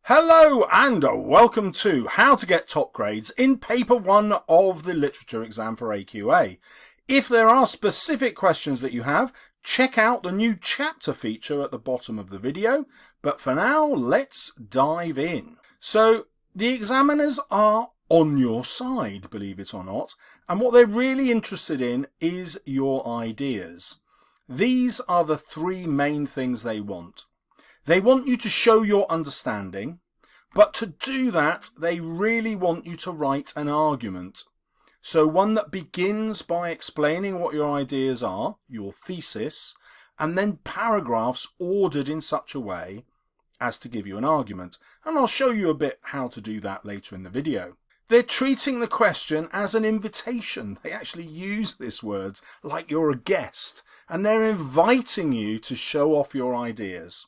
Hello and welcome to How to Get Top Grades in Paper 1 of the Literature exam for AQA. If there are specific questions that you have, check out the new chapter feature at the bottom of the video. But for now, let's dive in. So, the examiners are on your side, believe it or not, and what they're really interested in is your ideas. These are the three main things they want. They want you to show your understanding, but to do that, they really want you to write an argument. So one that begins by explaining what your ideas are, your thesis, and then paragraphs ordered in such a way as to give you an argument. And I'll show you a bit how to do that later in the video. They're treating the question as an invitation. They actually use this word like you're a guest, and they're inviting you to show off your ideas.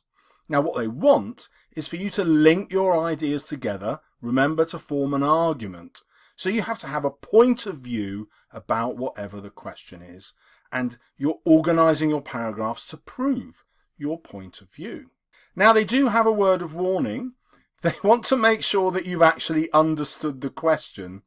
Now what they want is for you to link your ideas together, remember, to form an argument. So you have to have a point of view about whatever the question is, and you're organising your paragraphs to prove your point of view. Now they do have a word of warning. They want to make sure that you've actually understood the question,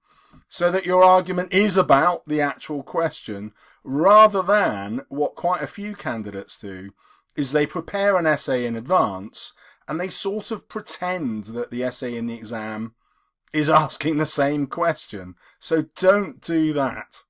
so that your argument is about the actual question, rather than what quite a few candidates do, is they prepare an essay in advance and they sort of pretend that the essay in the exam is asking the same question. So don't do that.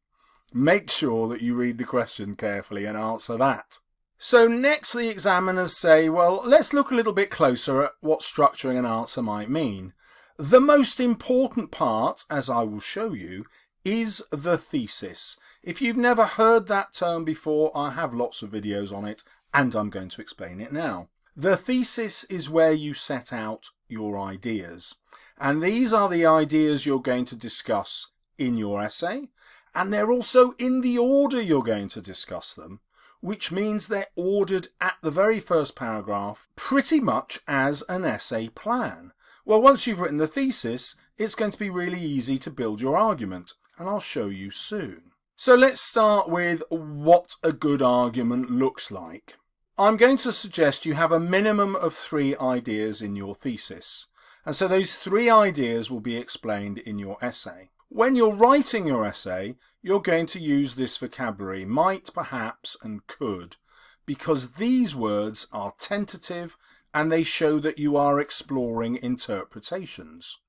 Make sure that you read the question carefully and answer that. So next the examiners say, well, let's look a little bit closer at what structuring an answer might mean. The most important part, as I will show you, is the thesis. If you've never heard that term before, I have lots of videos on it, and I'm going to explain it now. The thesis is where you set out your ideas. And these are the ideas you're going to discuss in your essay. And they're also in the order you're going to discuss them, which means they're ordered at the very first paragraph, pretty much as an essay plan. Well, once you've written the thesis, it's going to be really easy to build your argument, and I'll show you soon. So let's start with what a good argument looks like. I'm going to suggest you have a minimum of 3 ideas in your thesis. And so those 3 ideas will be explained in your essay. When you're writing your essay, you're going to use this vocabulary, might, perhaps, and could, because these words are tentative and they show that you are exploring interpretations.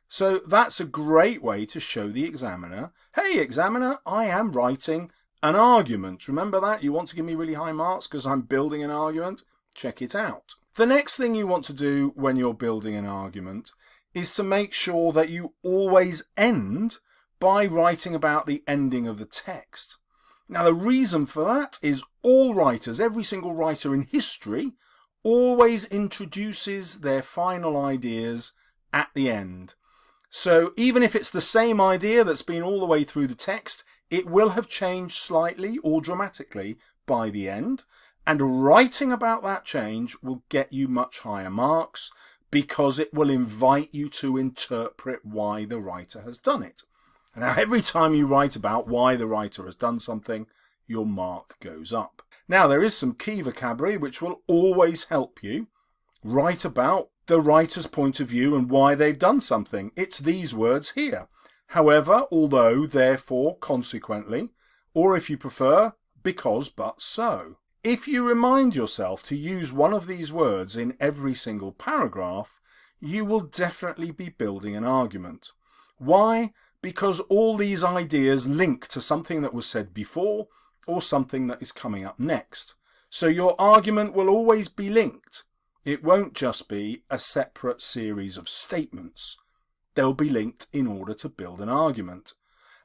So that's a great way to show the examiner, hey examiner, I am writing an argument. Remember that? You want to give me really high marks because I'm building an argument? Check it out. The next thing you want to do when you're building an argument is to make sure that you always end by writing about the ending of the text. Now the reason for that is all writers, every single writer in history, always introduces their final ideas at the end. So even if it's the same idea that's been all the way through the text, it will have changed slightly or dramatically by the end, and writing about that change will get you much higher marks because it will invite you to interpret why the writer has done it. Now every time you write about why the writer has done something, your mark goes up. Now there is some key vocabulary which will always help you write about the writer's point of view and why they've done something. It's these words here. However, although, therefore, consequently, or if you prefer, because, but, so. If you remind yourself to use one of these words in every single paragraph, you will definitely be building an argument. Why? Because all these ideas link to something that was said before or something that is coming up next. So your argument will always be linked. It won't just be a separate series of statements. They'll be linked in order to build an argument.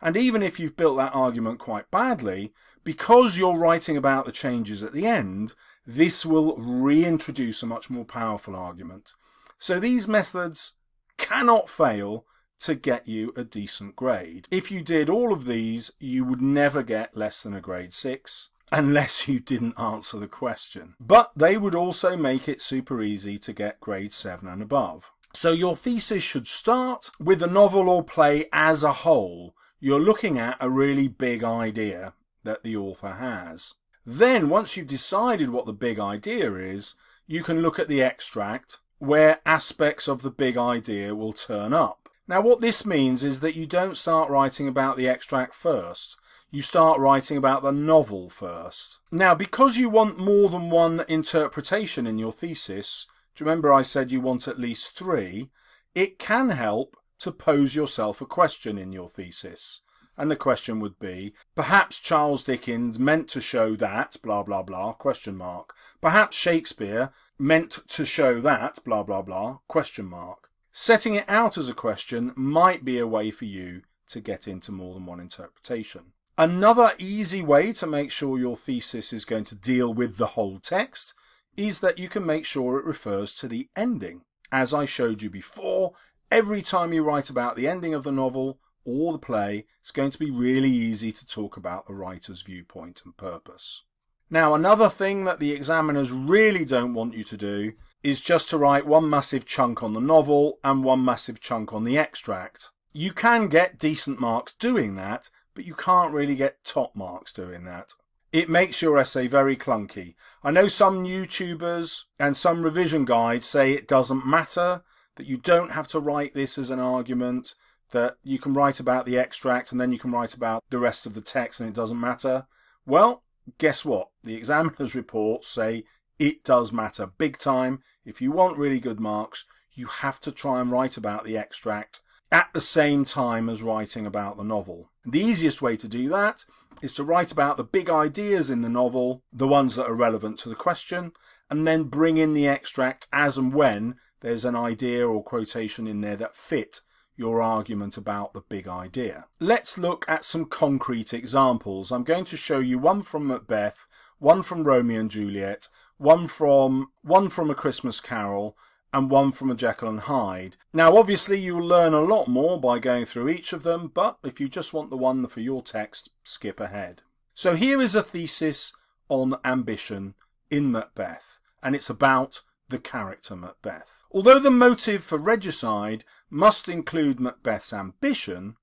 And even if you've built that argument quite badly, because you're writing about the changes at the end, this will reintroduce a much more powerful argument. So these methods cannot fail to get you a decent grade. If you did all of these, you would never get less than a grade 6, unless you didn't answer the question. But they would also make it super easy to get grade 7 and above. So your thesis should start with the novel or play as a whole. You're looking at a really big idea that the author has. Then, once you've decided what the big idea is, you can look at the extract, where aspects of the big idea will turn up. Now what this means is that you don't start writing about the extract first. You start writing about the novel first. Now because you want more than one interpretation in your thesis, do you remember I said you want at least 3? It can help to pose yourself a question in your thesis. And the question would be, perhaps Charles Dickens meant to show that, blah, blah, blah, question mark. Perhaps Shakespeare meant to show that, blah, blah, blah, question mark. Setting it out as a question might be a way for you to get into more than one interpretation. Another easy way to make sure your thesis is going to deal with the whole text is that you can make sure it refers to the ending. As I showed you before, every time you write about the ending of the novel or the play, it's going to be really easy to talk about the writer's viewpoint and purpose. Now, another thing that the examiners really don't want you to do is just to write one massive chunk on the novel and one massive chunk on the extract. You can get decent marks doing that, but you can't really get top marks doing that. It makes your essay very clunky. I know some YouTubers and some revision guides say it doesn't matter, that you don't have to write this as an argument, that you can write about the extract and then you can write about the rest of the text and it doesn't matter. Well, guess what? The examiner's reports say it does matter big time. If you want really good marks, you have to try and write about the extract at the same time as writing about the novel. The easiest way to do that is to write about the big ideas in the novel, the ones that are relevant to the question, and then bring in the extract as and when there's an idea or quotation in there that fit your argument about the big idea. Let's look at some concrete examples. I'm going to show you one from Macbeth, one from Romeo and Juliet, one from A Christmas Carol, and one from a Jekyll and Hyde. Now obviously you'll learn a lot more by going through each of them, but if you just want the one for your text, skip ahead. So here is a thesis on ambition in Macbeth, and it's about the character Macbeth. Although the motive for regicide must include Macbeth's ambition,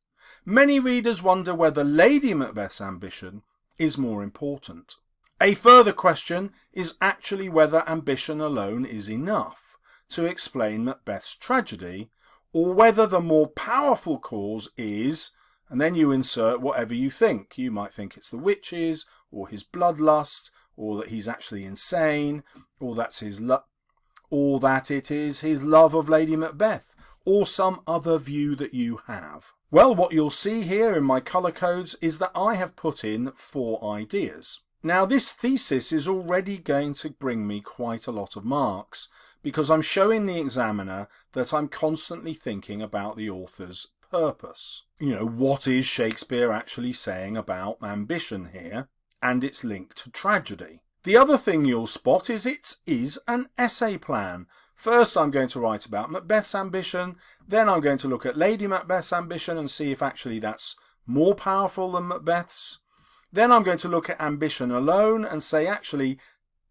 many readers wonder whether Lady Macbeth's ambition is more important. A further question is actually whether ambition alone is enough to explain Macbeth's tragedy, or whether the more powerful cause is, and then you insert whatever you think. You might think it's the witches, or his bloodlust, or that he's actually insane, or that it is his love of Lady Macbeth, or some other view that you have. Well, what you'll see here in my colour codes is that I have put in 4 ideas. Now this thesis is already going to bring me quite a lot of marks, because I'm showing the examiner that I'm constantly thinking about the author's purpose. You know, what is Shakespeare actually saying about ambition here, and its link to tragedy? The other thing you'll spot is it is an essay plan. First I'm going to write about Macbeth's ambition, then I'm going to look at Lady Macbeth's ambition and see if actually that's more powerful than Macbeth's. Then I'm going to look at ambition alone and say actually,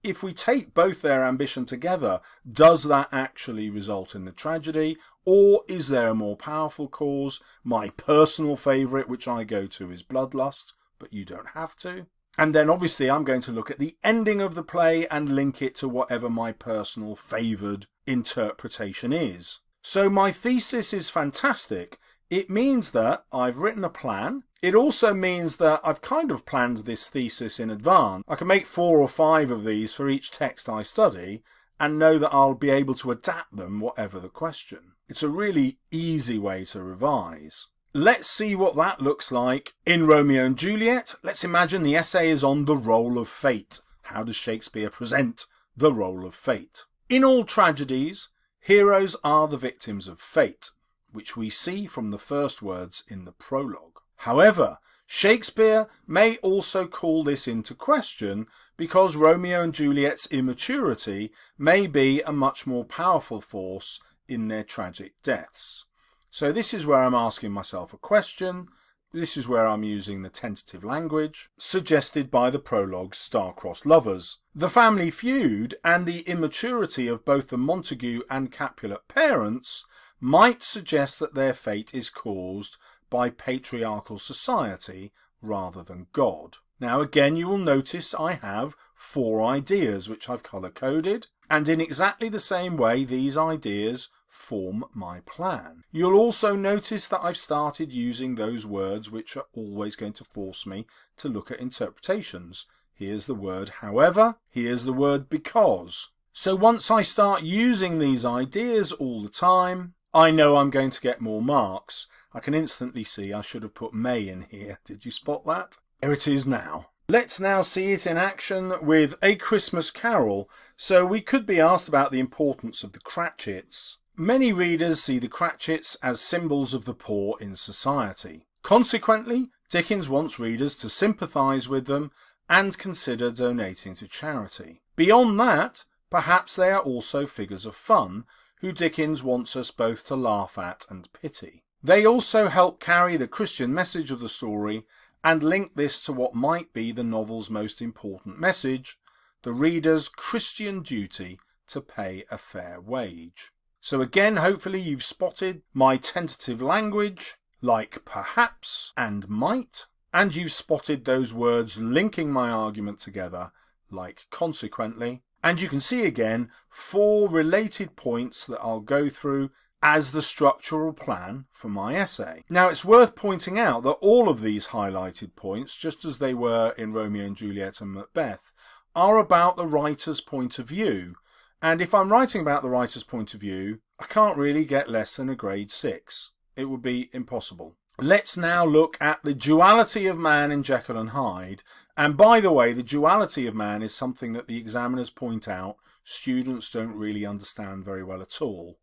if we take both their ambition together, does that actually result in the tragedy, or is there a more powerful cause? My personal favourite, which I go to, is bloodlust, but you don't have to. And then obviously I'm going to look at the ending of the play and link it to whatever my personal favoured interpretation is. So my thesis is fantastic. It means that I've written a plan. It also means that I've kind of planned this thesis in advance. I can make 4 or 5 of these for each text I study and know that I'll be able to adapt them whatever the question. It's a really easy way to revise. Let's see what that looks like in Romeo and Juliet. Let's imagine the essay is on the role of fate. How does Shakespeare present the role of fate? In all tragedies, heroes are the victims of fate, which we see from the first words in the prologue. However, Shakespeare may also call this into question because Romeo and Juliet's immaturity may be a much more powerful force in their tragic deaths. So this is where I'm asking myself a question. This is where I'm using the tentative language suggested by the prologue's star-crossed lovers. The family feud and the immaturity of both the Montague and Capulet parents might suggest that their fate is caused by patriarchal society rather than God. Now again you will notice I have 4 ideas which I've colour-coded, And in exactly the same way, these ideas form my plan. You'll also notice that I've started using those words which are always going to force me to look at interpretations. Here's the word however, here's the word because. So once I start using these ideas all the time, I know I'm going to get more marks. I can instantly see I should have put may in here. Did you spot that? There it is now. Let's now see it in action with A Christmas Carol. So we could be asked about the importance of the Cratchits. Many readers see the Cratchits as symbols of the poor in society. Consequently, Dickens wants readers to sympathise with them and consider donating to charity. Beyond that, perhaps they are also figures of fun, who Dickens wants us both to laugh at and pity. They also help carry the Christian message of the story and link this to what might be the novel's most important message, the reader's Christian duty to pay a fair wage. So again, hopefully you've spotted my tentative language, like perhaps and might, and you've spotted those words linking my argument together, like consequently. And you can see again 4 related points that I'll go through as the structural plan for my essay. Now it's worth pointing out that all of these highlighted points, just as they were in Romeo and Juliet and Macbeth, are about the writer's point of view. And if I'm writing about the writer's point of view, I can't really get less than a grade 6. It would be impossible. Let's now look at the duality of man in Jekyll and Hyde. And by the way, the duality of man is something that the examiners point out students don't really understand very well at all.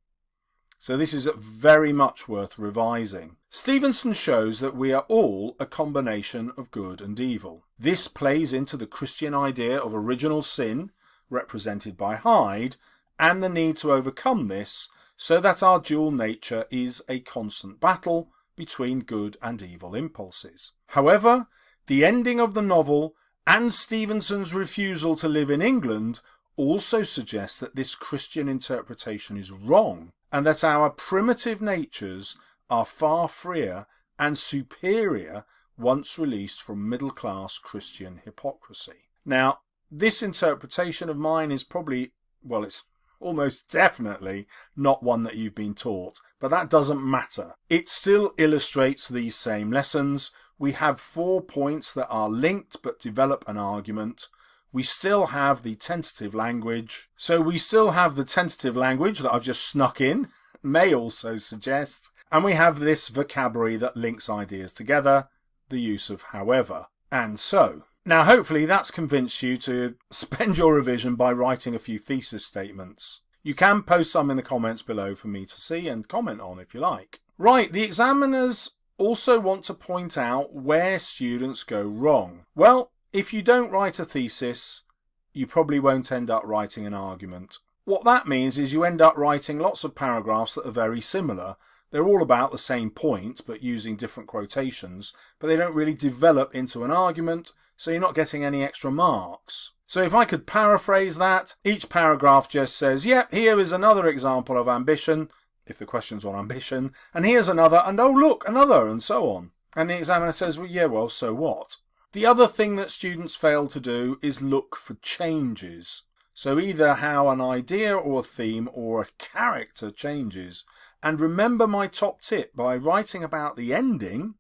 So this is very much worth revising. Stevenson shows that we are all a combination of good and evil. This plays into the Christian idea of original sin, represented by Hyde, and the need to overcome this so that our dual nature is a constant battle between good and evil impulses. However, the ending of the novel and Stevenson's refusal to live in England also suggests that this Christian interpretation is wrong, and that our primitive natures are far freer and superior once released from middle-class Christian hypocrisy. Now, this interpretation of mine is probably, well, it's almost definitely not one that you've been taught, but that doesn't matter. It still illustrates these same lessons. We have 4 points that are linked but develop an argument. We still have the tentative language. So we still have the tentative language that I've just snuck in, may also suggest, and we have this vocabulary that links ideas together, the use of however, and so. Now hopefully that's convinced you to spend your revision by writing a few thesis statements. You can post some in the comments below for me to see and comment on if you like. Right, the examiners also want to point out where students go wrong. Well, if you don't write a thesis, you probably won't end up writing an argument. What that means is you end up writing lots of paragraphs that are very similar. They're all about the same point, but using different quotations, but they don't really develop into an argument, so you're not getting any extra marks. So if I could paraphrase that, each paragraph just says, yep, here is another example of ambition, if the question's on ambition, and here's another, and oh look, another, and so on. And the examiner says, well, yeah, well, so what? The other thing that students fail to do is look for changes. So either how an idea or a theme or a character changes. And remember my top tip, by writing about the ending,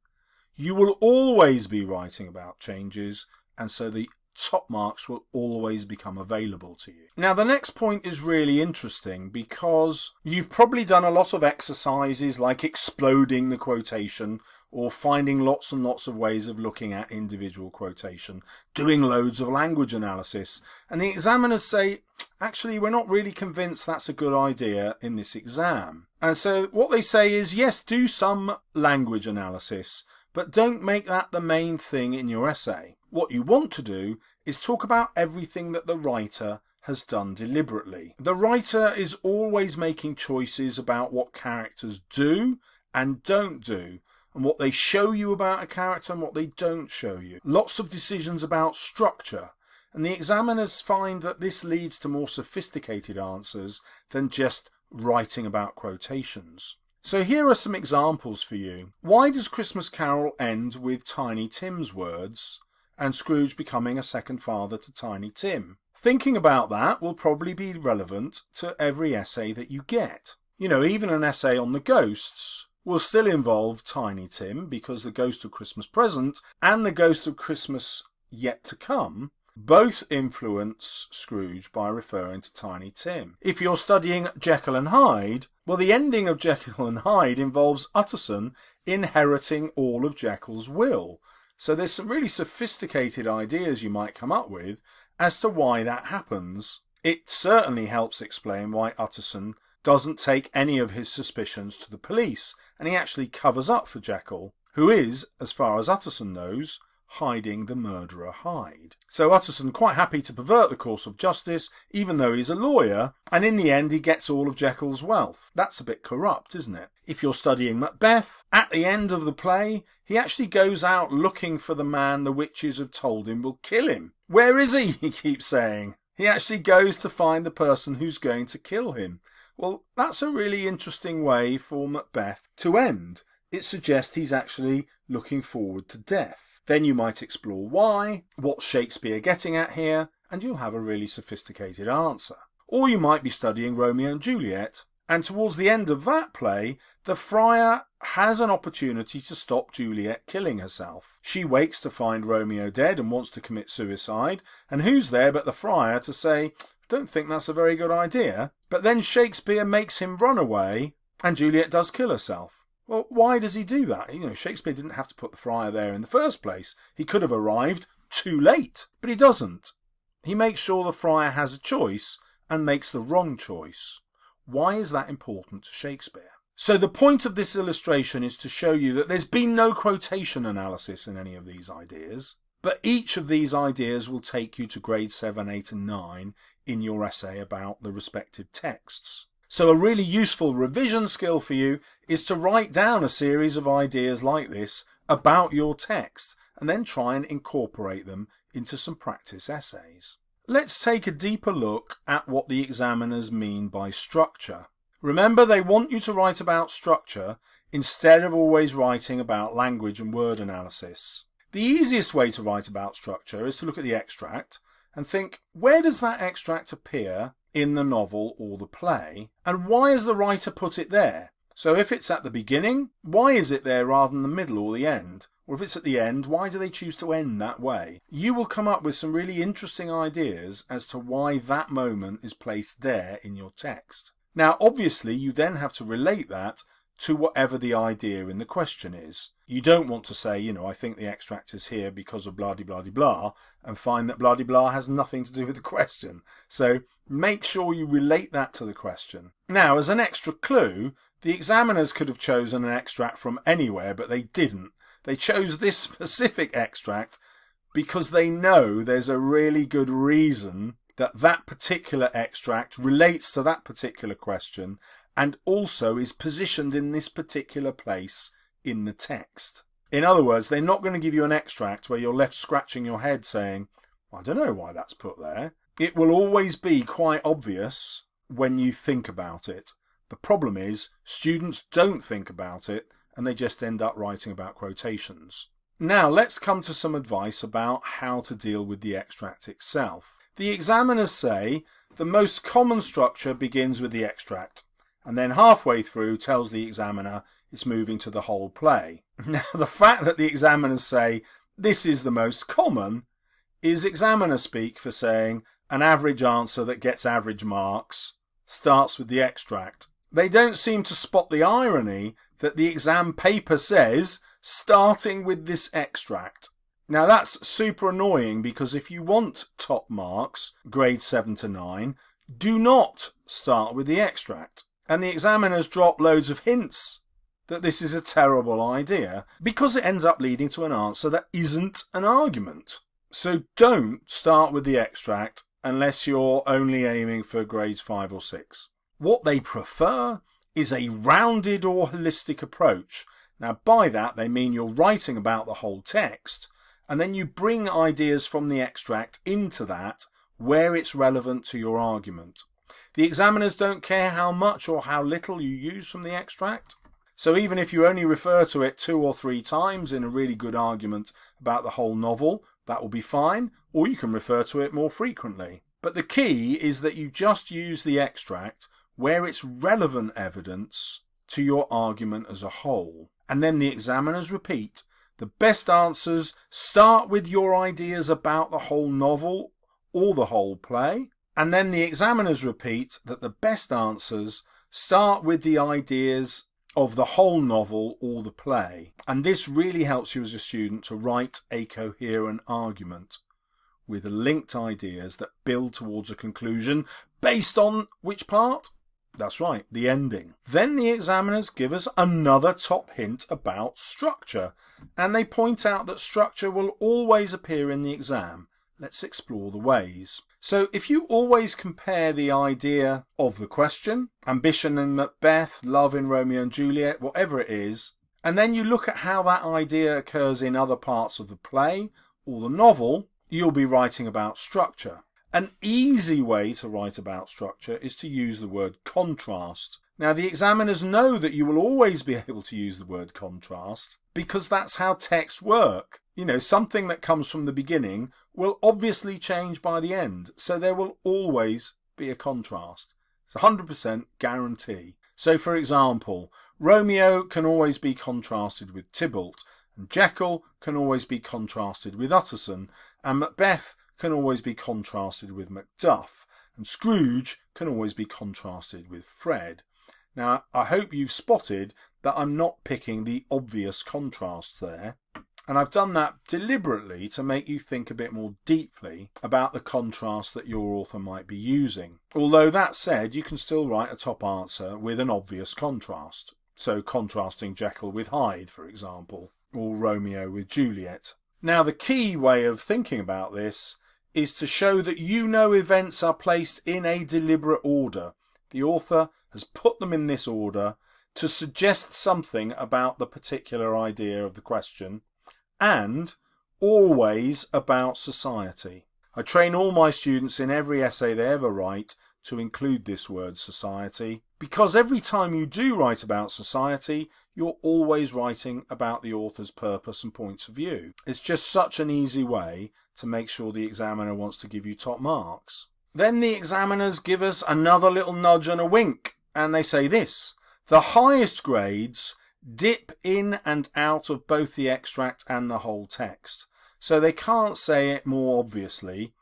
you will always be writing about changes, and so the top marks will always become available to you. Now the next point is really interesting because you've probably done a lot of exercises like exploding the quotation, or finding lots and lots of ways of looking at individual quotation, doing loads of language analysis, and the examiners say, actually, we're not really convinced that's a good idea in this exam. And so what they say is, yes, do some language analysis, but don't make that the main thing in your essay. What you want to do is talk about everything that the writer has done deliberately. The writer is always making choices about what characters do and don't do, and what they show you about a character and what they don't show you. Lots of decisions about structure, and the examiners find that this leads to more sophisticated answers than just writing about quotations. So here are some examples for you. Why does Christmas Carol end with Tiny Tim's words? and Scrooge becoming a second father to Tiny Tim. Thinking about that will probably be relevant to every essay that you get. You know, even an essay on the ghosts will still involve Tiny Tim, because the Ghost of Christmas Present and the Ghost of Christmas Yet to Come both influence Scrooge by referring to Tiny Tim. If you're studying Jekyll and Hyde, well, the ending of Jekyll and Hyde involves Utterson inheriting all of Jekyll's will. So there's some really sophisticated ideas you might come up with as to why that happens. It certainly helps explain why Utterson doesn't take any of his suspicions to the police, and he actually covers up for Jekyll, who is, as far as Utterson knows, hiding the murderer Hyde. So Utterson quite happy to pervert the course of justice, even though he's a lawyer, and in the end he gets all of Jekyll's wealth. That's a bit corrupt, isn't it? If you're studying Macbeth, at the end of the play, he actually goes out looking for the man the witches have told him will kill him. Where is he? He keeps saying. He actually goes to find the person who's going to kill him. Well, that's a really interesting way for Macbeth to end. It suggests he's actually looking forward to death. Then you might explore why, what's Shakespeare getting at here, and you'll have a really sophisticated answer. Or you might be studying Romeo and Juliet, and towards the end of that play, the friar has an opportunity to stop Juliet killing herself. She wakes to find Romeo dead and wants to commit suicide, and who's there but the friar to say, "Don't think that's a very good idea." But then Shakespeare makes him run away, and Juliet does kill herself. Well, why does he do that? You know, Shakespeare didn't have to put the friar there in the first place. He could have arrived too late, but he doesn't. He makes sure the friar has a choice and makes the wrong choice. Why is that important to Shakespeare? So the point of this illustration is to show you that there's been no quotation analysis in any of these ideas, but each of these ideas will take you to grade 7, 8 and 9 in your essay about the respective texts. So a really useful revision skill for you is to write down a series of ideas like this about your text and then try and incorporate them into some practice essays. Let's take a deeper look at what the examiners mean by structure. Remember, they want you to write about structure instead of always writing about language and word analysis. The easiest way to write about structure is to look at the extract and think, where does that extract appear in the novel or the play, and why has the writer put it there? So if it's at the beginning, why is it there rather than the middle or the end? Or if it's at the end, why do they choose to end that way? You will come up with some really interesting ideas as to why that moment is placed there in your text. Now, obviously, you then have to relate that to whatever the idea in the question is. You don't want to say, you know, I think the extract is here because of blah-de-blah-de-blah, and find that blah-de-blah has nothing to do with the question. So make sure you relate that to the question. Now, as an extra clue, the examiners could have chosen an extract from anywhere, but they didn't. They chose this specific extract because they know there's a really good reason that that particular extract relates to that particular question and also is positioned in this particular place in the text. In other words, they're not going to give you an extract where you're left scratching your head saying, I don't know why that's put there. It will always be quite obvious when you think about it. The problem is students don't think about it and they just end up writing about quotations. Now let's come to some advice about how to deal with the extract itself. The examiners say the most common structure begins with the extract, and then halfway through tells the examiner it's moving to the whole play. Now, the fact that the examiners say this is the most common is examiner speak for saying an average answer that gets average marks starts with the extract. They don't seem to spot the irony that the exam paper says starting with this extract. Now that's super annoying because if you want top marks, grade 7 to 9, do not start with the extract. And the examiners drop loads of hints that this is a terrible idea because it ends up leading to an answer that isn't an argument. So don't start with the extract unless you're only aiming for grades 5 or 6. What they prefer is a rounded or holistic approach. Now by that they mean you're writing about the whole text and then you bring ideas from the extract into that where it's relevant to your argument. The examiners don't care how much or how little you use from the extract. So even if you only refer to it 2 or 3 times in a really good argument about the whole novel, That will be fine, or you can refer to it more frequently. But the key is that you just use the extract where it's relevant evidence to your argument as a whole. And then the examiners repeat, the best answers start with your ideas about the whole novel or the whole play. And then the examiners repeat that the best answers start with the ideas of the whole novel or the play. And this really helps you as a student to write a coherent argument with linked ideas that build towards a conclusion based on which part? That's right, the ending. Then the examiners give us another top hint about structure, and they point out that structure will always appear in the exam. Let's explore the ways. So if you always compare the idea of the question, ambition in Macbeth, love in Romeo and Juliet, whatever it is, and then you look at how that idea occurs in other parts of the play or the novel, you'll be writing about structure. An easy way to write about structure is to use the word contrast. Now, the examiners know that you will always be able to use the word contrast because that's how texts work. You know, something that comes from the beginning will obviously change by the end, so there will always be a contrast. It's a 100% guarantee. So, for example, Romeo can always be contrasted with Tybalt, and Jekyll can always be contrasted with Utterson, and Macbeth can always be contrasted with Macduff, and Scrooge can always be contrasted with Fred. Now, I hope you've spotted that I'm not picking the obvious contrast there, and I've done that deliberately to make you think a bit more deeply about the contrast that your author might be using. Although that said, you can still write a top answer with an obvious contrast. So contrasting Jekyll with Hyde, for example, or Romeo with Juliet. Now, the key way of thinking about this is to show that you know events are placed in a deliberate order. The author has put them in this order to suggest something about the particular idea of the question, and always about society. I train all my students in every essay they ever write to include this word society, because every time you do write about society, you're always writing about the author's purpose and points of view. It's just such an easy way to make sure the examiner wants to give you top marks. Then the examiners give us another little nudge and a wink, and they say this: the highest grades dip in and out of both the extract and the whole text. So they can't say it more obviously.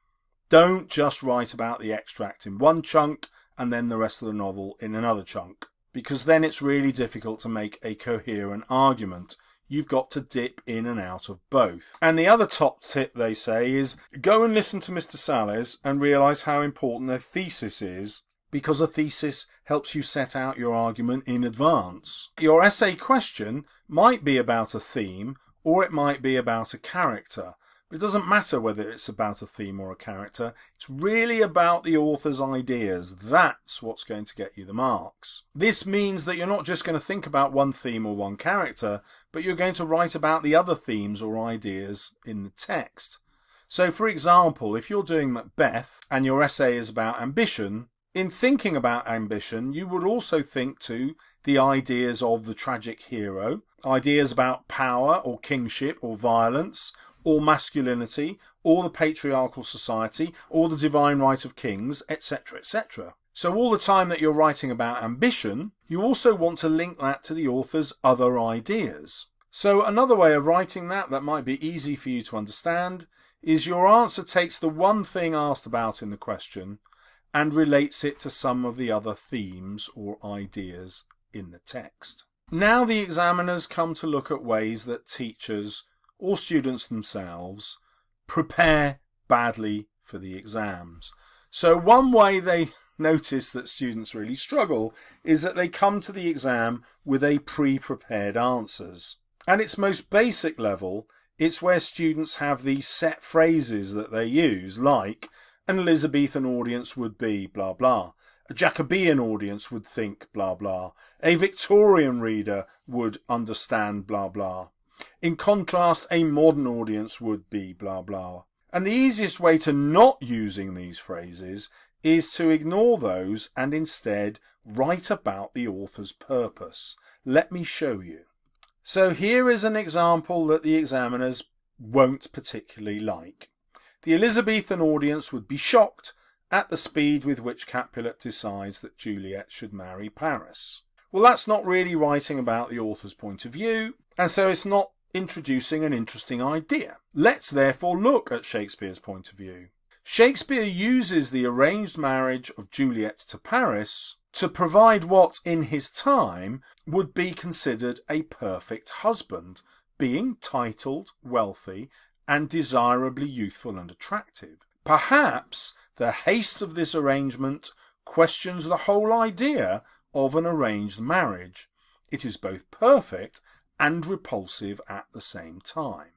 Don't just write about the extract in one chunk and then the rest of the novel in another chunk, because then it's really difficult to make a coherent argument. You've got to dip in and out of both. And the other top tip they say is go and listen to Mr. Salles and realise how important a thesis is, because a thesis helps you set out your argument in advance. Your essay question might be about a theme or it might be about a character. But it doesn't matter whether it's about a theme or a character. It's really about the author's ideas. That's what's going to get you the marks. This means that you're not just going to think about one theme or one character, but you're going to write about the other themes or ideas in the text. So, for example, if you're doing Macbeth and your essay is about ambition, in thinking about ambition, you would also think to the ideas of the tragic hero, ideas about power or kingship or violence, or masculinity, or the patriarchal society, or the divine right of kings, etc., etc. So all the time that you're writing about ambition, you also want to link that to the author's other ideas. So another way of writing that might be easy for you to understand is your answer takes the one thing asked about in the question and relates it to some of the other themes or ideas in the text. Now the examiners come to look at ways that teachers or students themselves prepare badly for the exams. So one way they notice that students really struggle is that they come to the exam with a pre-prepared answers. At its most basic level, it's where students have these set phrases that they use, like an Elizabethan audience would be blah blah, a Jacobean audience would think blah blah, a Victorian reader would understand blah blah. In contrast, a modern audience would be blah blah. And the easiest way to not using these phrases is to ignore those and instead write about the author's purpose. Let me show you. So here is an example that the examiners won't particularly like. The Elizabethan audience would be shocked at the speed with which Capulet decides that Juliet should marry Paris. Well, that's not really writing about the author's point of view, and so it's not introducing an interesting idea. Let's therefore look at Shakespeare's point of view. Shakespeare uses the arranged marriage of Juliet to Paris to provide what, in his time, would be considered a perfect husband, being titled, wealthy, and desirably youthful and attractive. Perhaps the haste of this arrangement questions the whole idea of an arranged marriage. It is both perfect and repulsive at the same time.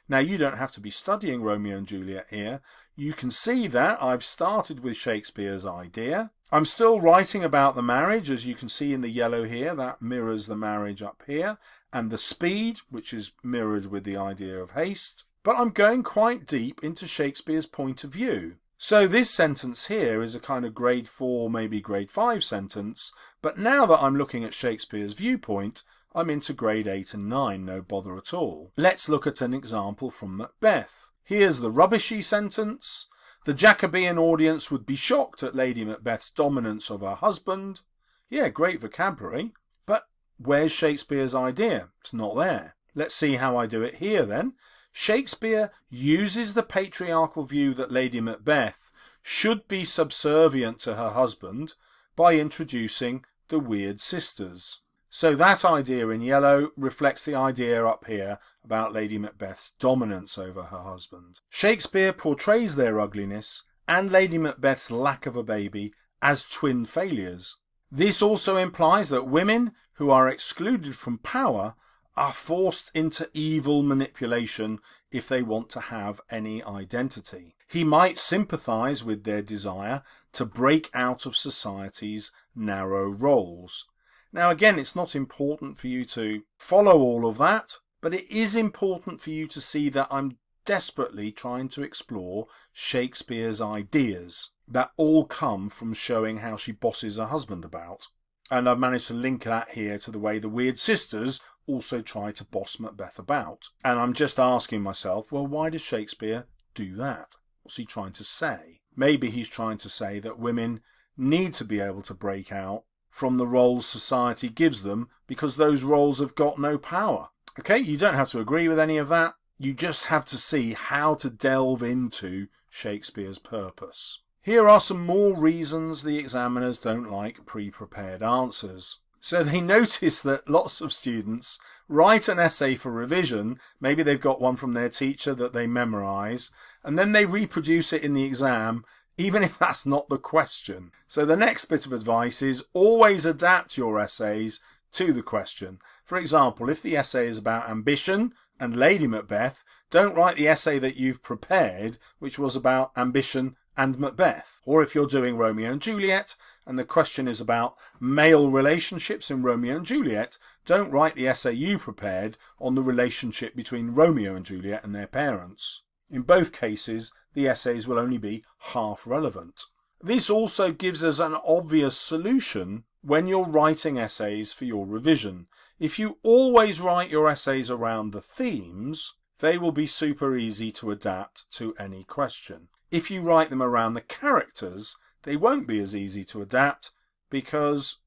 Now, you don't have to be studying Romeo and Juliet here. You can see that I've started with Shakespeare's idea. I'm still writing about the marriage, as you can see in the yellow here. That mirrors the marriage up here, and the speed, which is mirrored with the idea of haste. But I'm going quite deep into Shakespeare's point of view. So this sentence here is a kind of grade 4, maybe grade 5 sentence, but now that I'm looking at Shakespeare's viewpoint, I'm into grade 8 and 9, no bother at all. Let's look at an example from Macbeth. Here's the rubbishy sentence. The Jacobean audience would be shocked at Lady Macbeth's dominance of her husband. Yeah, great vocabulary, but where's Shakespeare's idea? It's not there. Let's see how I do it here then. Shakespeare uses the patriarchal view that Lady Macbeth should be subservient to her husband by introducing the weird sisters. So that idea in yellow reflects the idea up here about Lady Macbeth's dominance over her husband. Shakespeare portrays their ugliness and Lady Macbeth's lack of a baby as twin failures. This also implies that women who are excluded from power are forced into evil manipulation if they want to have any identity. He might sympathise with their desire to break out of society's narrow roles. Now again, it's not important for you to follow all of that, but it is important for you to see that I'm desperately trying to explore Shakespeare's ideas that all come from showing how she bosses her husband about. And I've managed to link that here to the way the weird sisters also try to boss Macbeth about. And I'm just asking myself, well, why does Shakespeare do that? What's he trying to say? Maybe he's trying to say that women need to be able to break out from the roles society gives them because those roles have got no power. Okay, you don't have to agree with any of that. You just have to see how to delve into Shakespeare's purpose. Here are some more reasons the examiners don't like pre-prepared answers. So they notice that lots of students write an essay for revision, maybe they've got one from their teacher that they memorise, and then they reproduce it in the exam, even if that's not the question. So the next bit of advice is always adapt your essays to the question. For example, if the essay is about ambition and Lady Macbeth, don't write the essay that you've prepared, which was about ambition and Macbeth. Or if you're doing Romeo and Juliet, and the question is about male relationships in Romeo and Juliet, don't write the essay you prepared on the relationship between Romeo and Juliet and their parents. In both cases, the essays will only be half relevant. This also gives us an obvious solution when you're writing essays for your revision. If you always write your essays around the themes, they will be super easy to adapt to any question. If you write them around the characters, they won't be as easy to adapt because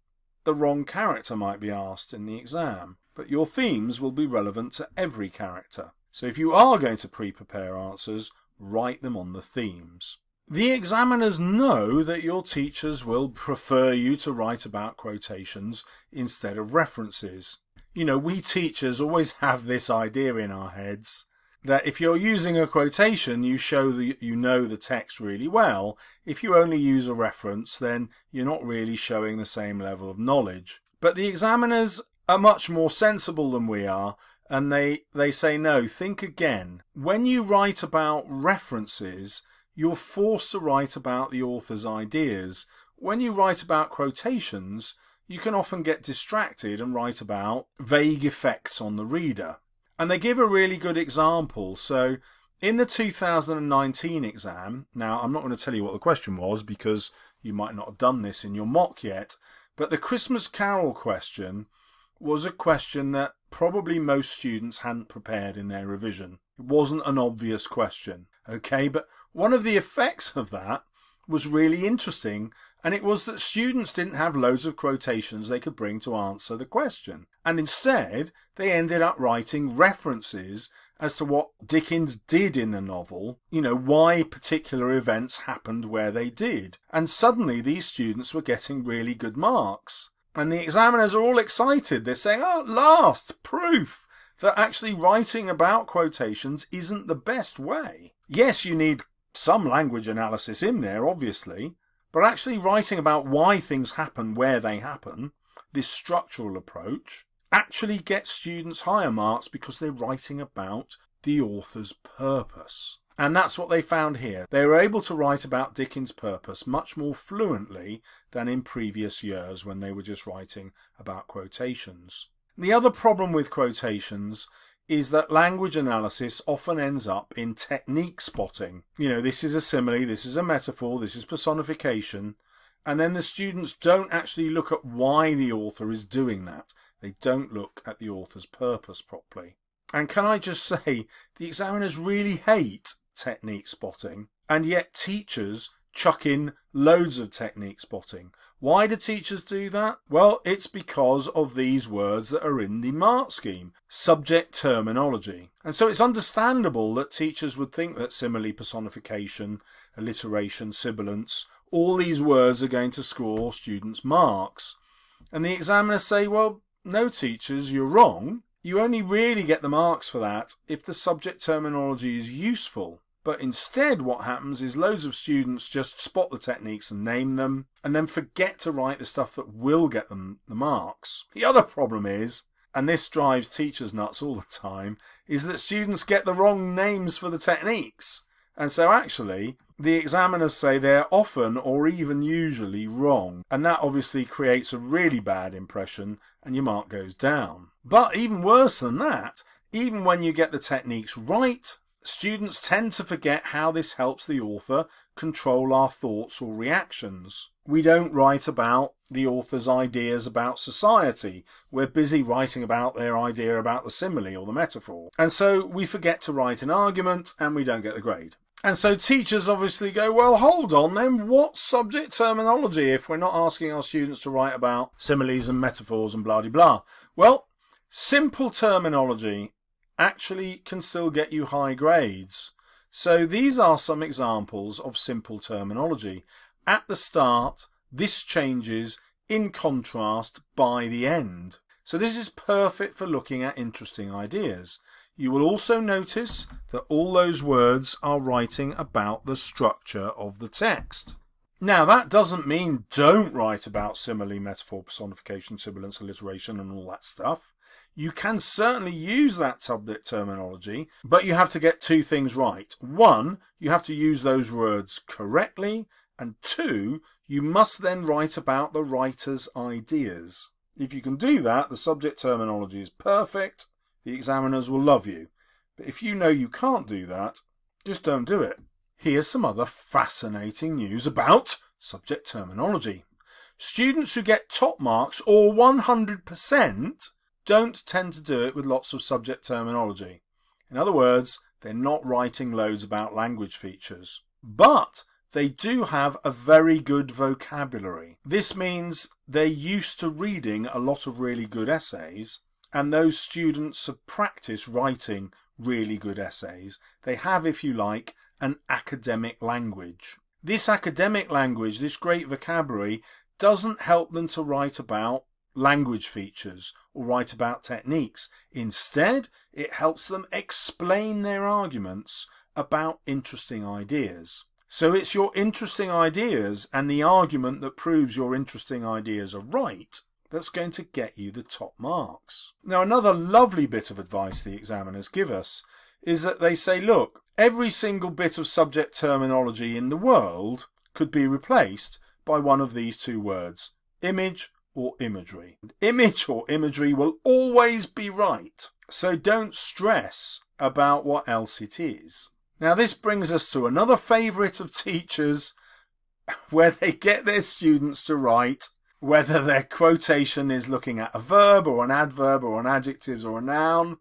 the wrong character might be asked in the exam. But your themes will be relevant to every character. So if you are going to pre-prepare answers, write them on the themes. The examiners know that your teachers will prefer you to write about quotations instead of references. You know, we teachers always have this idea in our heads that if you're using a quotation, you show that you know the text really well. If you only use a reference, then you're not really showing the same level of knowledge. But the examiners are much more sensible than we are, and they say, no, think again. When you write about references, you're forced to write about the author's ideas. When you write about quotations, you can often get distracted and write about vague effects on the reader. And they give a really good example. So in the 2019 exam, now I'm not going to tell you what the question was because you might not have done this in your mock yet, but the Christmas Carol question was a question that probably most students hadn't prepared in their revision. It wasn't an obvious question, okay? But one of the effects of that was really interesting, and it was that students didn't have loads of quotations they could bring to answer the question. And instead, they ended up writing references as to what Dickens did in the novel, why particular events happened where they did. And suddenly these students were getting really good marks. And the examiners are all excited. They're saying, oh, at last, proof that actually writing about quotations isn't the best way. Yes, you need some language analysis in there, obviously, but actually writing about why things happen where they happen, this structural approach, actually gets students higher marks because they're writing about the author's purpose. And that's what they found here. They were able to write about Dickens' purpose much more fluently than in previous years when they were just writing about quotations. The other problem with quotations is that language analysis often ends up in technique spotting. This is a simile, this is a metaphor, this is personification, and then the students don't actually look at why the author is doing that. They don't look at the author's purpose properly. And can I just say, the examiners really hate technique spotting, and yet teachers chuck in loads of technique spotting. Why do teachers do that? Well, it's because of these words that are in the mark scheme, subject terminology. And so it's understandable that teachers would think that simile, personification, alliteration, sibilance, all these words are going to score students marks. And the examiners say, well, no teachers, you're wrong. You only really get the marks for that if the subject terminology is useful. But instead what happens is loads of students just spot the techniques and name them, and then forget to write the stuff that will get them the marks. The other problem is, and this drives teachers nuts all the time, is that students get the wrong names for the techniques. And so actually, the examiners say they're often or even usually wrong. And that obviously creates a really bad impression and your mark goes down. But even worse than that, even when you get the techniques right, students tend to forget how this helps the author control our thoughts or reactions. We don't write about the author's ideas about society. We're busy writing about their idea about the simile or the metaphor. And so we forget to write an argument and we don't get the grade. And so teachers obviously go, well, hold on then, what subject terminology if we're not asking our students to write about similes and metaphors and blah-de-blah? Well, simple terminology actually can still get you high grades. So these are some examples of simple terminology. At the start, this changes in contrast by the end. So this is perfect for looking at interesting ideas. You will also notice that all those words are writing about the structure of the text. Now that doesn't mean don't write about simile, metaphor, personification, sibilance, alliteration and all that stuff. You can certainly use that subject terminology, but you have to get two things right. One, you have to use those words correctly, and two, you must then write about the writer's ideas. If you can do that, the subject terminology is perfect. The examiners will love you. But if you know you can't do that, just don't do it. Here's some other fascinating news about subject terminology. Students who get top marks or 100% don't tend to do it with lots of subject terminology. In other words, they're not writing loads about language features. But they do have a very good vocabulary. This means they're used to reading a lot of really good essays, and those students have practiced writing really good essays. They have, if you like, an academic language. This academic language, this great vocabulary, doesn't help them to write about language features or write about techniques. Instead, it helps them explain their arguments about interesting ideas. So it's your interesting ideas and the argument that proves your interesting ideas are right that's going to get you the top marks. Now, another lovely bit of advice the examiners give us is that they say, look, every single bit of subject terminology in the world could be replaced by one of these two words, image or imagery. Image or imagery will always be right, so don't stress about what else it is. Now, this brings us to another favourite of teachers where they get their students to write whether their quotation is looking at a verb or an adverb or an adjectives or a noun.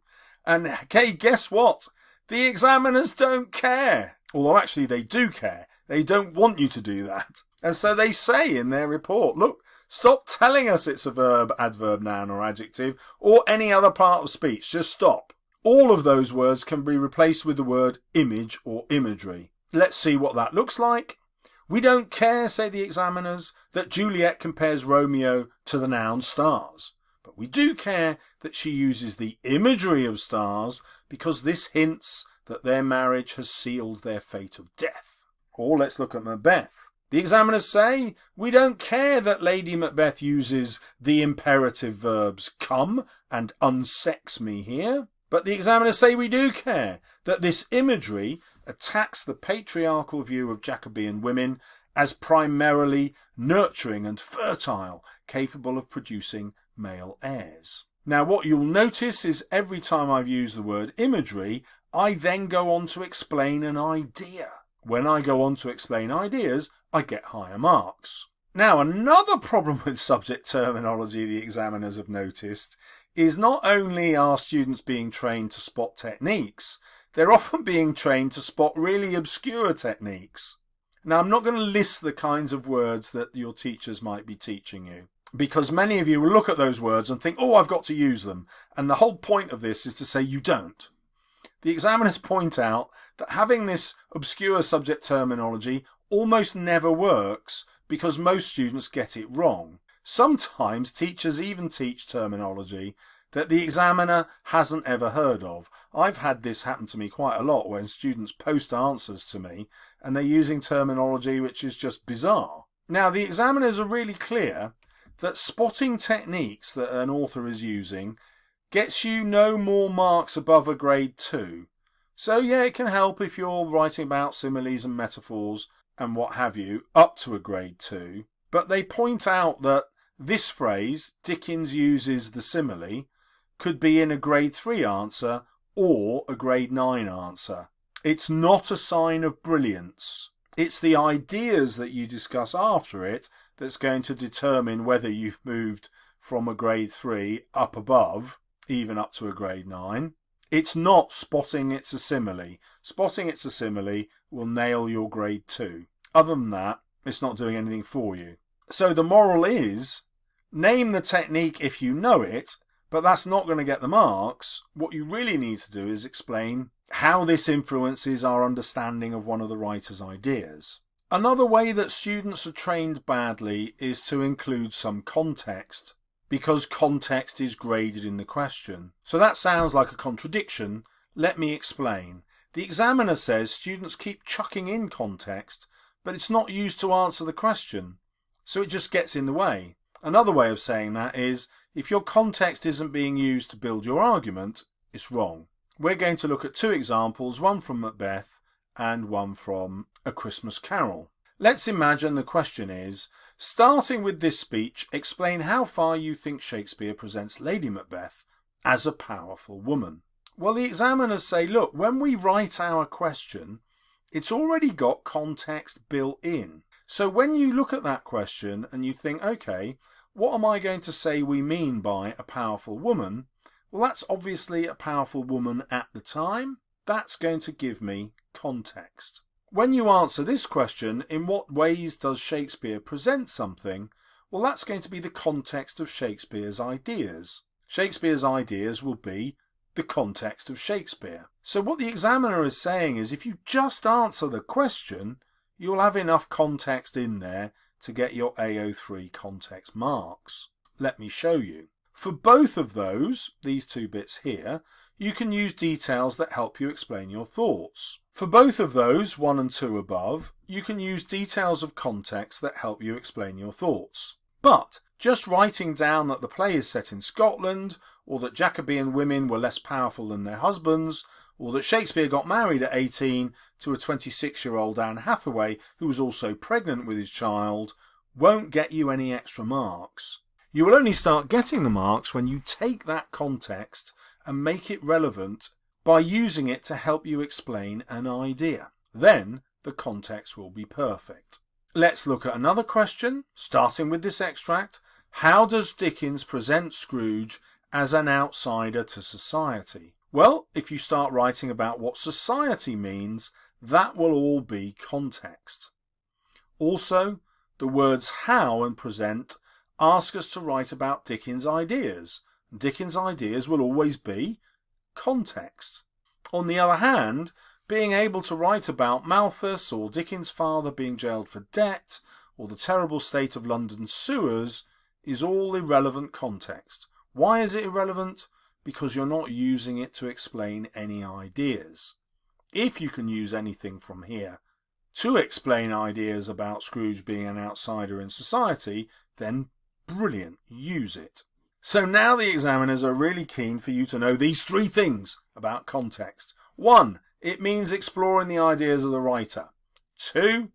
And hey, guess what? The examiners don't care. Although actually they do care. They don't want you to do that. And so they say in their report, look, stop telling us it's a verb, adverb, noun or adjective or any other part of speech. Just stop. All of those words can be replaced with the word image or imagery. Let's see what that looks like. We don't care, say the examiners, that Juliet compares Romeo to the noun stars. But we do care that she uses the imagery of stars because this hints that their marriage has sealed their fate of death. Or let's look at Macbeth. The examiners say, we don't care that Lady Macbeth uses the imperative verbs come and unsex me here. But the examiners say we do care that this imagery attacks the patriarchal view of Jacobean women as primarily nurturing and fertile, capable of producing male heirs. Now what you'll notice is every time I've used the word imagery, I then go on to explain an idea. When I go on to explain ideas, I get higher marks. Now another problem with subject terminology the examiners have noticed is not only are students being trained to spot techniques, they're often being trained to spot really obscure techniques. Now, I'm not going to list the kinds of words that your teachers might be teaching you, because many of you will look at those words and think, oh, I've got to use them. And the whole point of this is to say you don't. The examiners point out that having this obscure subject terminology almost never works because most students get it wrong. Sometimes teachers even teach terminology that the examiner hasn't ever heard of. I've had this happen to me quite a lot when students post answers to me and they're using terminology which is just bizarre. Now, the examiners are really clear that spotting techniques that an author is using gets you no more marks above a grade 2. So yeah, it can help if you're writing about similes and metaphors and what have you up to a grade 2. But they point out that this phrase, Dickens uses the simile, could be in a grade 3 answer or a grade 9 answer. It's not a sign of brilliance. It's the ideas that you discuss after it that's going to determine whether you've moved from a grade 3 up above, even up to a grade 9. It's not spotting it's a simile. Spotting it's a simile will nail your grade 2. Other than that, it's not doing anything for you. So the moral is, name the technique if you know it, but that's not going to get the marks. What you really need to do is explain how this influences our understanding of one of the writer's ideas. Another way that students are trained badly is to include some context, because context is graded in the question. So that sounds like a contradiction. Let me explain. The examiner says students keep chucking in context, but it's not used to answer the question, so it just gets in the way. Another way of saying that is, if your context isn't being used to build your argument, it's wrong. We're going to look at two examples, one from Macbeth and one from A Christmas Carol. Let's imagine the question is, starting with this speech, explain how far you think Shakespeare presents Lady Macbeth as a powerful woman. Well, the examiners say, look, when we write our question, it's already got context built in. So when you look at that question and you think, okay, what am I going to say we mean by a powerful woman? Well, that's obviously a powerful woman at the time. That's going to give me context. When you answer this question, in what ways does Shakespeare present something? Well, that's going to be the context of Shakespeare's ideas. Shakespeare's ideas will be the context of Shakespeare. So what the examiner is saying is if you just answer the question, you'll have enough context in there to get your AO3 context marks. Let me show you. For both of those, these two bits here, you can use details that help you explain your thoughts. For both of those, 1 and 2 above, you can use details of context that help you explain your thoughts. But just writing down that the play is set in Scotland, or that Jacobean women were less powerful than their husbands, or that Shakespeare got married at 18 to a 26-year-old Anne Hathaway who was also pregnant with his child, won't get you any extra marks. You will only start getting the marks when you take that context and make it relevant by using it to help you explain an idea. Then the context will be perfect. Let's look at another question, starting with this extract. How does Dickens present Scrooge as an outsider to society? Well, if you start writing about what society means, that will all be context. Also, the words how and present ask us to write about Dickens' ideas. Dickens' ideas will always be context. On the other hand, being able to write about Malthus or Dickens' father being jailed for debt or the terrible state of London sewers is all irrelevant context. Why is it irrelevant? Because you're not using it to explain any ideas. If you can use anything from here to explain ideas about Scrooge being an outsider in society, then brilliant, use it. So now the examiners are really keen for you to know these three things about context. 1. It means exploring the ideas of the writer. 2.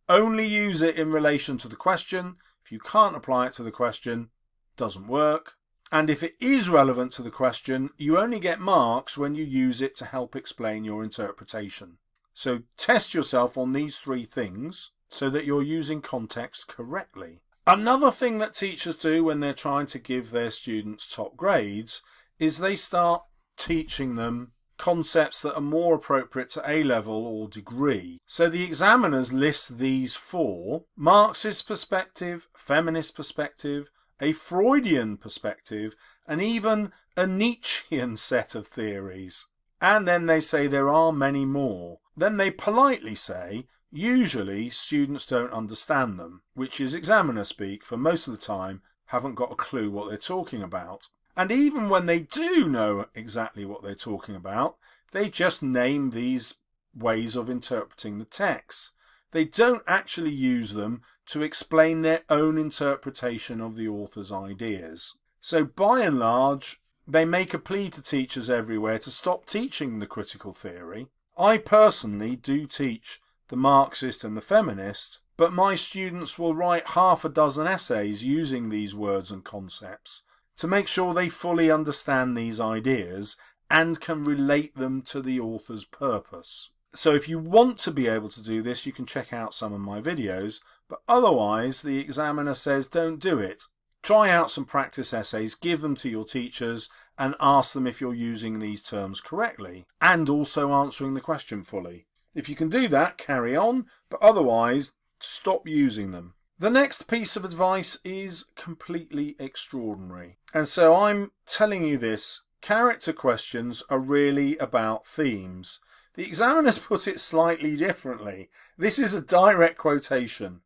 Only use it in relation to the question. If you can't apply it to the question, it doesn't work. And if it is relevant to the question, you only get marks when you use it to help explain your interpretation. So test yourself on these three things so that you're using context correctly. Another thing that teachers do when they're trying to give their students top grades is they start teaching them concepts that are more appropriate to A-level or degree. So the examiners list these 4: Marxist perspective, feminist perspective, a Freudian perspective, and even a Nietzschean set of theories. And then they say there are many more. Then they politely say, usually students don't understand them, which is examiner speak for most of the time, haven't got a clue what they're talking about. And even when they do know exactly what they're talking about, they just name these ways of interpreting the text. They don't actually use them to explain their own interpretation of the author's ideas. So by and large, they make a plea to teachers everywhere to stop teaching the critical theory. I personally do teach the Marxist and the Feminist, but my students will write half a dozen essays using these words and concepts to make sure they fully understand these ideas and can relate them to the author's purpose. So if you want to be able to do this, you can check out some of my videos, but otherwise the examiner says don't do it. Try out some practice essays, give them to your teachers and ask them if you're using these terms correctly and also answering the question fully. If you can do that, carry on, but otherwise stop using them. The next piece of advice is completely extraordinary. And so I'm telling you this, character questions are really about themes. The examiners put it slightly differently. This is a direct quotation.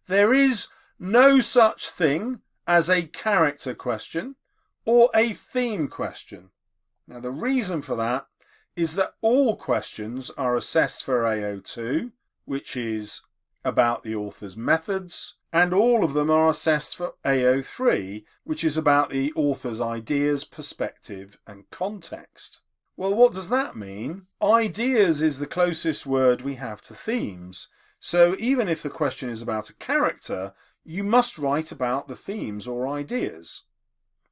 There is no such thing as a character question or a theme question. Now the reason for that is that all questions are assessed for AO2, which is about the author's methods, and all of them are assessed for AO3, which is about the author's ideas, perspective and context. Well, what does that mean? Ideas is the closest word we have to themes. So even if the question is about a character, you must write about the themes or ideas.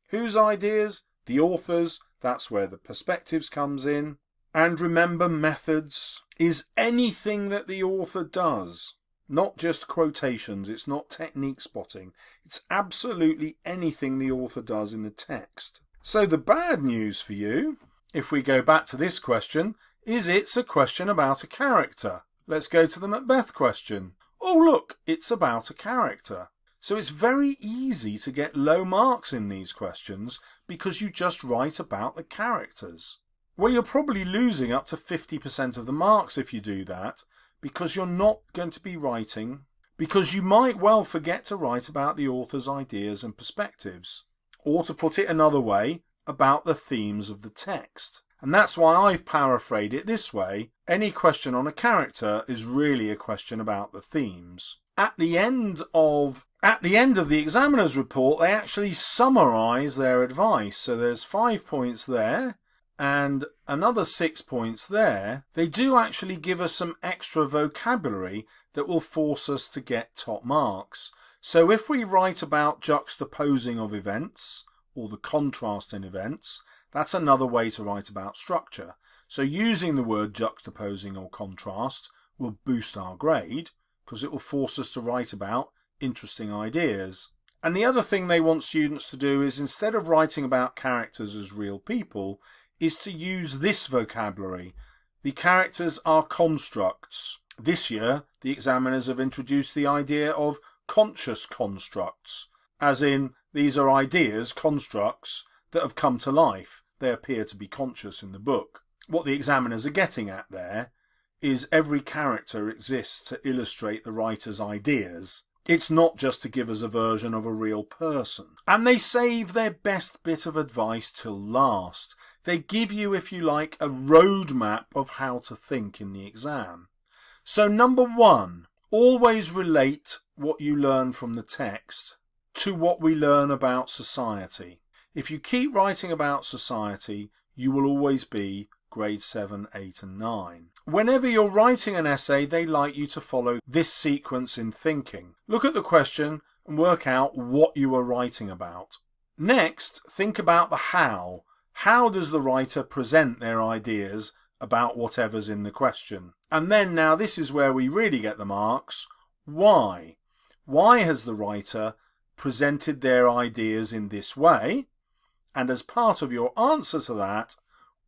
Whose ideas? The author's. That's where the perspectives comes in. And remember, methods is anything that the author does. Not just quotations. It's not technique spotting. It's absolutely anything the author does in the text. So the bad news for you, if we go back to this question, is it's a question about a character. Let's go to the Macbeth question. Oh look, it's about a character. So it's very easy to get low marks in these questions because you just write about the characters. Well, you're probably losing up to 50% of the marks if you do that because you're not going to be writing, because you might well forget to write about the author's ideas and perspectives, or to put it another way, about the themes of the text. And that's why I've paraphrased it this way. Any question on a character is really a question about the themes. At the end of the examiner's report, they actually summarise their advice. So there's 5 points there and another 6 points there. They do actually give us some extra vocabulary that will force us to get top marks. So if we write about juxtaposing of events, or the contrast in events, that's another way to write about structure. So using the word juxtaposing or contrast will boost our grade because it will force us to write about interesting ideas. And the other thing they want students to do is, instead of writing about characters as real people, is to use this vocabulary. The characters are constructs. This year, the examiners have introduced the idea of conscious constructs, as in, these are ideas, constructs, that have come to life. They appear to be conscious in the book. What the examiners are getting at there is every character exists to illustrate the writer's ideas. It's not just to give us a version of a real person. And they save their best bit of advice till last. They give you, if you like, a roadmap of how to think in the exam. So number 1, always relate what you learn from the text to what we learn about society. If you keep writing about society, you will always be grade 7, 8 and 9. Whenever you're writing an essay, they like you to follow this sequence in thinking. Look at the question and work out what you are writing about. Next, think about the how. How does the writer present their ideas about whatever's in the question? And then, now this is where we really get the marks, why? Why has the writer presented their ideas in this way? And as part of your answer to that,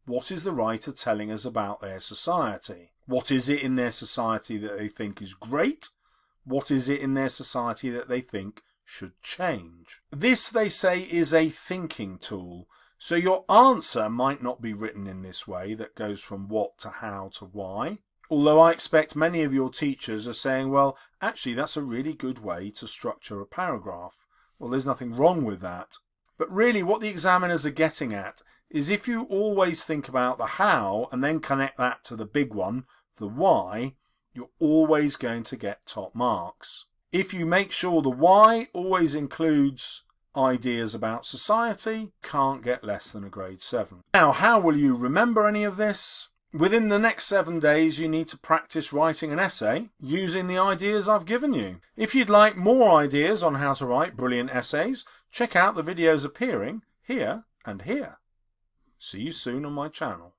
what is the writer telling us about their society? What is it in their society that they think is great? What is it in their society that they think should change? This, they say, is a thinking tool. So your answer might not be written in this way that goes from what to how to why. Although I expect many of your teachers are saying, well, actually that's a really good way to structure a paragraph. Well, there's nothing wrong with that. But really what the examiners are getting at is, if you always think about the how and then connect that to the big one, the why, you're always going to get top marks. If you make sure the why always includes ideas about society, can't get less than a grade 7. Now, how will you remember any of this? Within the next 7 days, you need to practice writing an essay using the ideas I've given you. If you'd like more ideas on how to write brilliant essays, check out the videos appearing here and here. See you soon on my channel.